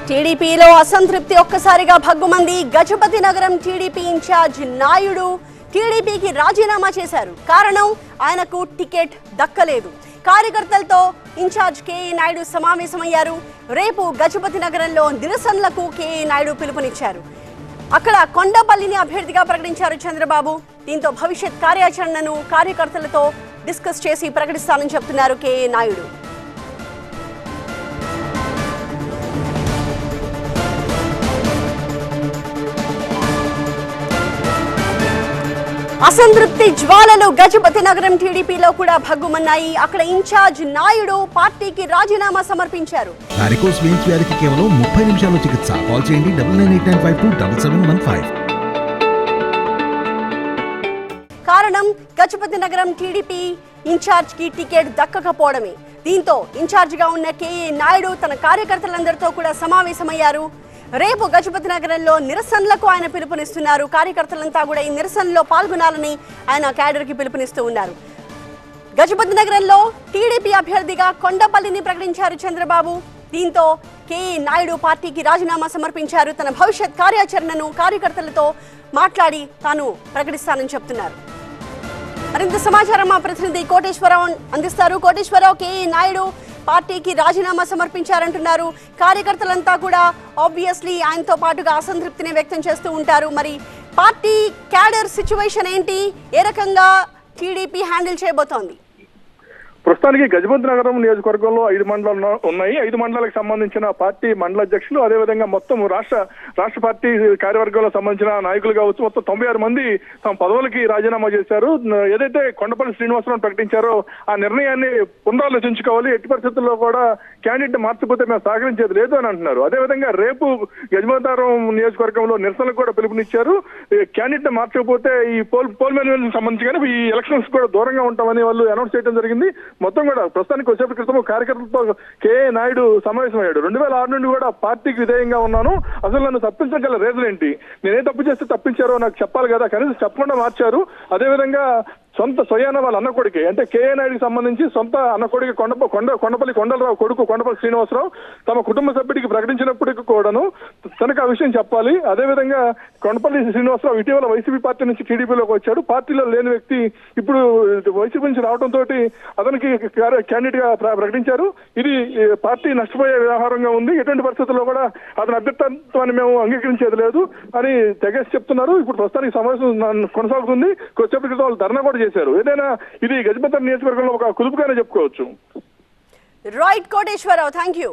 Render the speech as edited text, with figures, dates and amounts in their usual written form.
టీడీపీలో అసంతృప్తి ఒక్కసారిగా భగ్గుమంది. గజపతి నగరం టీడీపీ ఇన్ఛార్జ్ నాయుడు టీడీపీకి రాజీనామా చేశారు. కారణం ఆయనకు టికెట్ దక్కలేదు. కార్యకర్తలతో ఇన్ఛార్జ్ కేఏ నాయుడు సమావేశమయ్యారు. రేపు గజపతి నగరంలో నిరసనలకు కేఏ నాయుడు పిలుపునిచ్చారు. అక్కడ కొండపల్లిని అభ్యర్థిగా ప్రకటించారు చంద్రబాబు. దీంతో భవిష్యత్ కార్యాచరణను కార్యకర్తలతో డిస్కస్ చేసి ప్రకటిస్తానని చెప్తున్నారు కేఏ నాయుడు. అసంతృప్తి జ్వాలలు గజపతి నగరం టీడీపీలో కూడా భగ్గుమన్నాయి. అక్కడ ఇన్ఛార్జ్ నాయుడు పార్టీకి రాజీనామా సమర్పించారు. వారికోస్ వెయిన్స్ వ్యాధికి కేవలం 30 నిమిషాల్లో చికిత్స. కాల్ చేయండి 9989527715. కారణం గజపతి నగరం టీడీపీ ఇన్ఛార్జ్ కి టికెట్ దక్కకపోవడమే. దీంతో ఇన్ఛార్జ్ గా ఉన్న కేఏ నాయుడు తన కార్యకర్తలందరితో కూడా సమావేశమయ్యారు. రేపు గజపతి నగరంలో నిరసనలకు ఆయన పిలుపునిస్తున్నారు. కార్యకర్తలంతా కూడా ఈ నిరసనలో పాల్గొనాలని ఆయన క్యాడర్ కి పిలుపునిస్తూ ఉన్నారు. గజపతి నగరంలో టీడీపీ అభ్యర్థిగా కొండపల్లిని ప్రకటించారు చంద్రబాబు. దీంతో కేఏ నాయుడు పార్టీకి రాజీనామా సమర్పించారు. తన భవిష్యత్ కార్యాచరణను కార్యకర్తలతో మాట్లాడి తాను ప్రకటిస్తానని చెప్తున్నారు. మరింత సమాచారం మా ప్రతినిధి కోటేశ్వరరావు అందిస్తారు. కోటేశ్వరరావు, కేఏ నాయుడు పార్టీకి రాజీనామా సమర్పించారంటున్నారు. కార్యకర్తలంతా కూడా ఆబ్వియస్లీ ఆయనతో పాటుగా అసంతృప్తిని వ్యక్తం చేస్తూ ఉంటారు. మరి పార్టీ క్యాడర్ సిచ్యువేషన్ ఏంటి? ఏ రకంగా టీడీపీ హ్యాండిల్ చేయబోతోంది? ప్రస్తుతానికి గజపతి నగరం నియోజకవర్గంలో 5 మండలాలు ఉన్నాయి. 5 మండలాలకు సంబంధించిన పార్టీ మండల అధ్యక్షులు, అదేవిధంగా మొత్తం రాష్ట్ర పార్టీ కార్యవర్గంలో సంబంధించిన నాయకులు కావచ్చు, మొత్తం 96 మంది తమ పదవులకి రాజీనామా చేశారు. ఏదైతే కొండపల్లి శ్రీనివాసరావు ప్రకటించారో ఆ నిర్ణయాన్ని పునరాలోచించుకోవాలి. ఎట్టి పరిస్థితుల్లో కూడా క్యాండిడేట్ మార్చిపోతే మేము సహకరించేది లేదు అని అంటున్నారు. అదేవిధంగా రేపు గజపతి నగరం నియోజకవర్గంలో నిరసనలకు కూడా పిలుపునిచ్చారు. క్యాండిడేట్ మార్చకపోతే ఈ పోల్ మేనేజ్మెంట్ సంబంధించి కానీ ఈ ఎలక్షన్స్ కూడా దూరంగా ఉంటామని వాళ్ళు అనౌన్స్ చేయడం జరిగింది. మొత్తం కూడా ప్రస్తుతానికి వచ్చేపటి క్రితం కార్యకర్తలతో కేఏ నాయుడు సమావేశమయ్యాడు. 2006 నుండి కూడా పార్టీకి విధేయంగా ఉన్నాను, అసలు నన్ను తప్పించగల రీజన్ ఏంటి, నేనే తప్పు చేస్తే తప్పించారో నాకు చెప్పాలి కదా, కనీసం చెప్పకుండా మార్చారు. అదేవిధంగా స్వయాన వాళ్ళ అన్న కొడుకు అంటే కేఏ నాయుడికి సంబంధించి సొంత అన్న కొడుకు కొండపల్లి కొండలరావు కొడుకు కొండపల్లి శ్రీనివాసరావు తమ కుటుంబ సభ్యుడికి ప్రకటించినప్పటికీ కూడాను తనకు ఆ విషయం చెప్పాలి. అదేవిధంగా కొండపల్లి శ్రీనివాసరావు ఇటీవల వైసీపీ పార్టీ నుంచి టీడీపీలోకి వచ్చాడు. పార్టీలో లేని వ్యక్తి ఇప్పుడు వైసీపీ నుంచి రావడంతో అతనికి క్యాండిడేట్ గా ప్రకటించారు. ఇది పార్టీ నష్టపోయే వ్యవహారంగా ఉంది. ఎటువంటి పరిస్థితుల్లో కూడా అతని అభ్యర్థత్వాన్ని మేము అంగీకరించేది లేదు అని తెగేసి చెప్తున్నారు. ఇప్పుడు ప్రస్తుతానికి సమావేశం కొనసాగుతుంది. కొద్దిసేపటి క్రితం వాళ్ళు ధర్నా కూడా చేశారు. ఏదైనా ఇది గజపతి నియోజకవర్గంలో ఒక కుదుపుగానే చెప్పుకోవచ్చు. Right Koteswararao, thank you.